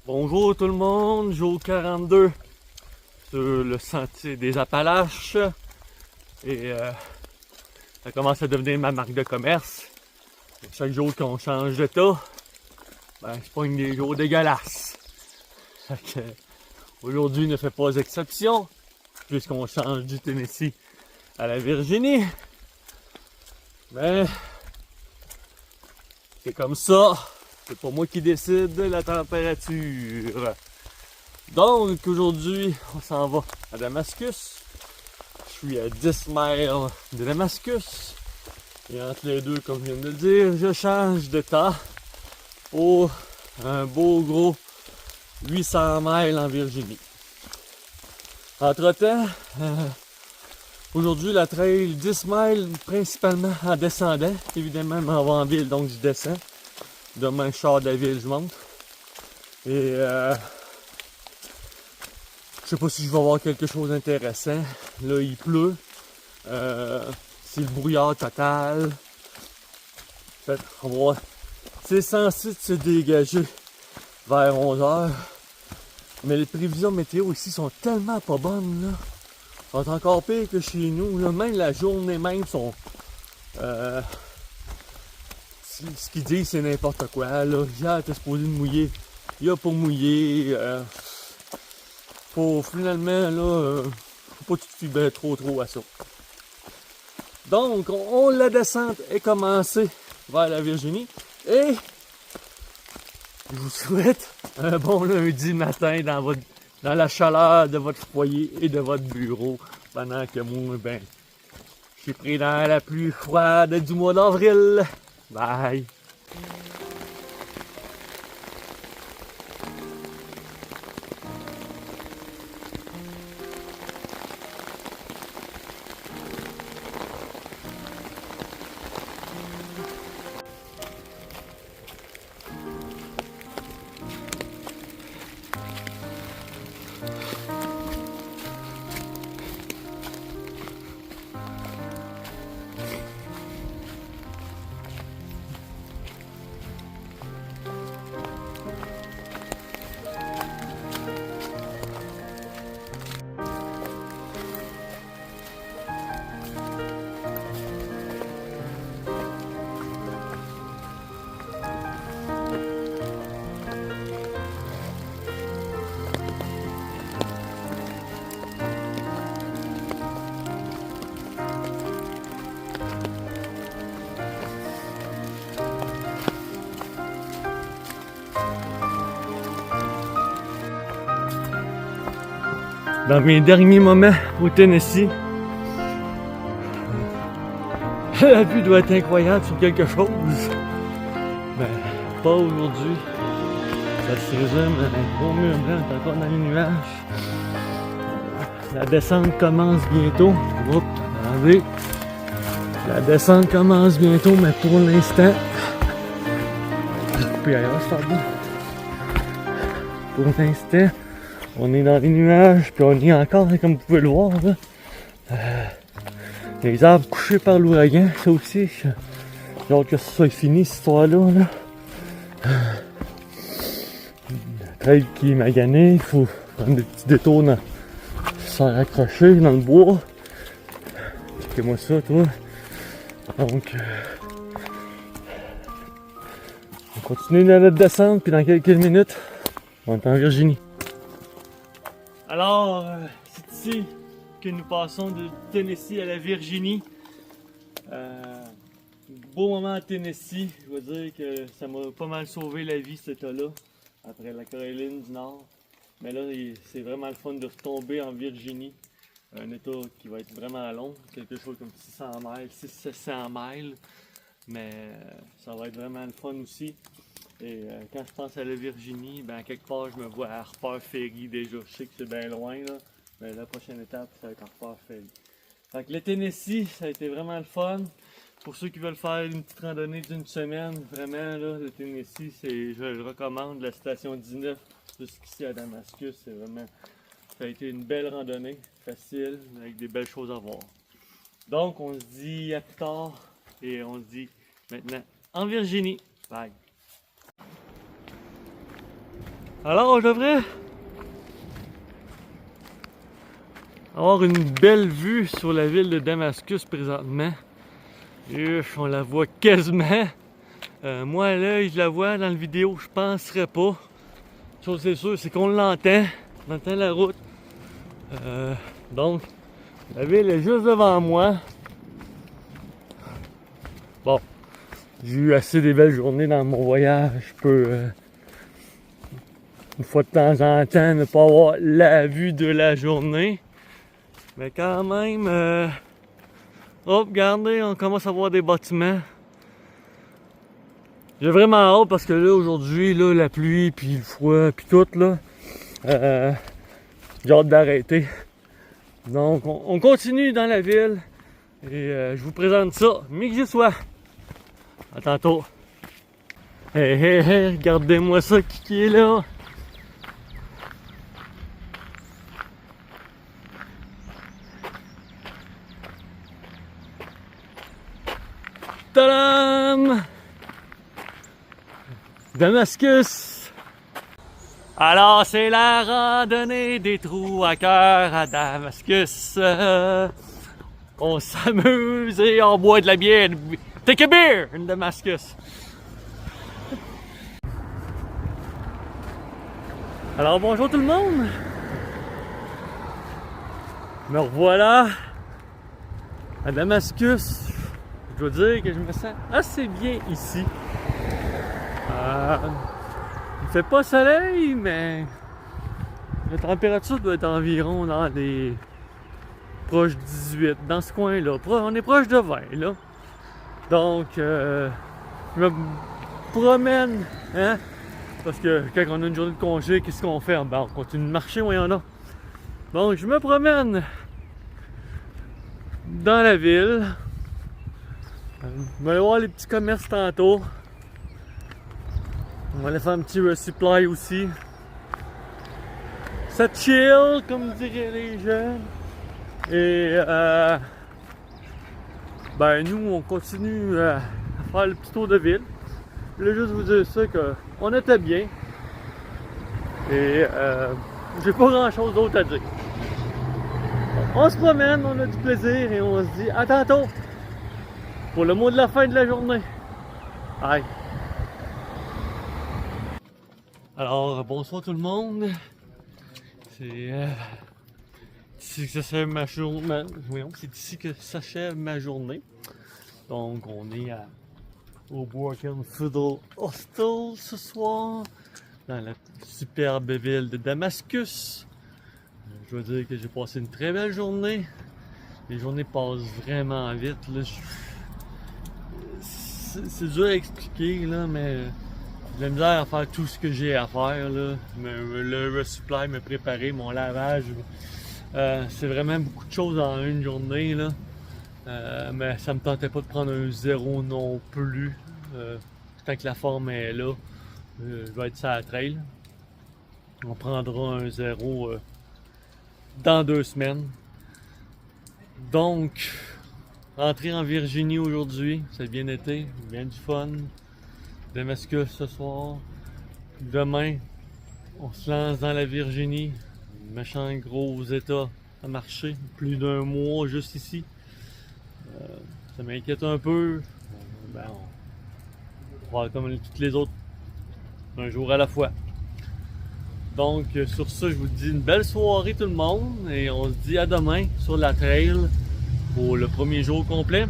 Bonjour tout le monde, jour 42 sur le sentier des Appalaches et ça commence à devenir ma marque de commerce. Et chaque jour qu'on change d'état, ben je pogne des jours dégueulasses. Fait que, aujourd'hui ne fait pas exception puisqu'on change du Tennessee à la Virginie. Mais c'est comme ça, c'est pas moi qui décide de la température. Donc aujourd'hui, on s'en va à Damascus. Je suis à 10 miles de Damascus. Et entre les deux, comme je viens de le dire, je change de temps pour un beau gros 800 miles en Virginie. Entre-temps, aujourd'hui la trail 10 miles principalement en descendant. Évidemment, je m'en vais en ville, donc je descends. Demain, je sors de la ville, je monte. Et je sais pas si je vais avoir quelque chose d'intéressant. Là, il pleut. C'est le brouillard total. En fait, on va voir. C'est censé se dégager vers 11h. Mais les prévisions météo ici sont tellement pas bonnes, là. Elles sont encore pires que chez nous, là. Même la journée même sont... ce qu'ils disent, c'est n'importe quoi, là. Hier, t'es supposé de mouiller. Il y a pour mouiller. Faut finalement, là... faut pas que tu te fies bien trop à ça. Donc, la descente est commencée vers la Virginie. Et je vous souhaite un bon lundi matin dans la chaleur de votre foyer et de votre bureau. Pendant que moi, ben, je suis pris dans la pluie froide du mois d'avril. Bye! Dans mes derniers moments au Tennessee, la vue doit être incroyable sur quelque chose. Ben, pas aujourd'hui. Ça se résume à un gros mur blanc, on est encore dans les nuages. La descente commence bientôt. Oups, attendez. La descente commence bientôt, mais pour l'instant... Puis ailleurs, c'est pas bon. Pour l'instant, on est dans les nuages, puis on est encore, comme vous pouvez le voir, là. Les arbres couchés par l'ouragan, ça aussi. J'ai hâte que ça soit fini, cette histoire-là. Là. La trail qui est maganée, il faut prendre des petits détours dans... se raccrocher dans le bois. Checkez-moi ça, toi. Donc, on continue dans notre descente, puis dans quelques minutes, on est en Virginie. Alors, c'est ici que nous passons de Tennessee à la Virginie. Beau moment à Tennessee, je veux dire que ça m'a pas mal sauvé la vie cet état-là, après la Caroline du Nord. Mais là, c'est vraiment le fun de retomber en Virginie, un état qui va être vraiment long, quelque chose comme 600 miles, 600-700 miles. Mais ça va être vraiment le fun aussi. Et quand je pense à la Virginie, ben quelque part je me vois à Harper Ferry déjà. Je sais que c'est bien loin là, mais la prochaine étape ça va être Harper Ferry. Fait que le Tennessee, ça a été vraiment le fun. Pour ceux qui veulent faire une petite randonnée d'une semaine, vraiment là, le Tennessee, je le recommande. La station 19 jusqu'ici à Damascus, c'est vraiment, ça a été une belle randonnée, facile, avec des belles choses à voir. Donc on se dit à plus tard et on se dit maintenant en Virginie. Bye! Alors, je devrais avoir une belle vue sur la ville de Damascus présentement. On la voit quasiment. Moi, là, je la vois dans la vidéo, je penserais pas. Chose c'est sûr, c'est qu'on l'entend. On entend la route. Donc, la ville est juste devant moi. Bon, j'ai eu assez des belles journées dans mon voyage. Je peux, une fois de temps en temps, ne pas avoir la vue de la journée. Mais quand même, hop, regardez, on commence à voir des bâtiments. J'ai vraiment hâte parce que là, aujourd'hui, là, la pluie, puis le froid, puis tout, là, j'ai hâte d'arrêter. Donc, on continue dans la ville et je vous présente ça, mais que j'y sois. À tantôt. Hey, hey, hey, regardez-moi ça qui est là. Tadam! Damascus! Alors, c'est la randonnée des trous à cœur à Damascus. On s'amuse et on boit de la bière. Take a beer in Damascus. Alors, bonjour tout le monde. Me revoilà à Damascus. Je dois dire que je me sens assez bien ici. Il fait pas soleil, mais la température doit être environ dans les proches 18, dans ce coin-là. On est proche de 20, là. Donc, je me promène, hein? Parce que quand on a une journée de congé, qu'est-ce qu'on fait? Ben, on continue de marcher, où il y en a. Donc, je me promène dans la ville. Je vais aller voir les petits commerces tantôt. On va aller faire un petit resupply aussi. Ça chill, comme diraient les jeunes. Et ben nous, on continue à faire le petit tour de ville. Je voulais juste vous dire ça, qu'on était bien. Et j'ai pas grand chose d'autre à dire. On se promène, on a du plaisir et on se dit à tantôt pour le mot de la fin de la journée. Bye! Alors, bonsoir tout le monde. C'est ici que s'achève ma journée. C'est ici que s'achève ma journée. Donc, on est au Broken Fiddle Hostel ce soir, dans la superbe ville de Damascus. Je veux dire que j'ai passé une très belle journée. Les journées passent vraiment vite. C'est dur à expliquer, là, mais j'ai de la misère à faire tout ce que j'ai à faire, là. Le resupply, me préparer, mon lavage. C'est vraiment beaucoup de choses en une journée, là. Mais ça me tentait pas de prendre un zéro non plus. Tant que la forme est là, je vais être sur la trail. On prendra un zéro dans 2 semaines. Donc, rentrer en Virginie aujourd'hui, ça a bien été, bien du fun. Damascus ce soir. Demain, on se lance dans la Virginie. Méchant gros état à marcher. Plus d'1 mois juste ici. Ça m'inquiète un peu. Ben, on va comme toutes les autres, un jour à la fois. Donc, sur ça, je vous dis une belle soirée tout le monde. Et on se dit à demain sur la trail pour le premier jour complet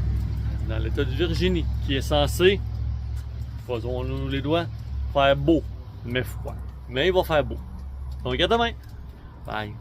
dans l'état de Virginie, qui est censé, faisons-nous les doigts, faire beau, mais froid. Mais il va faire beau. Donc à demain. Bye.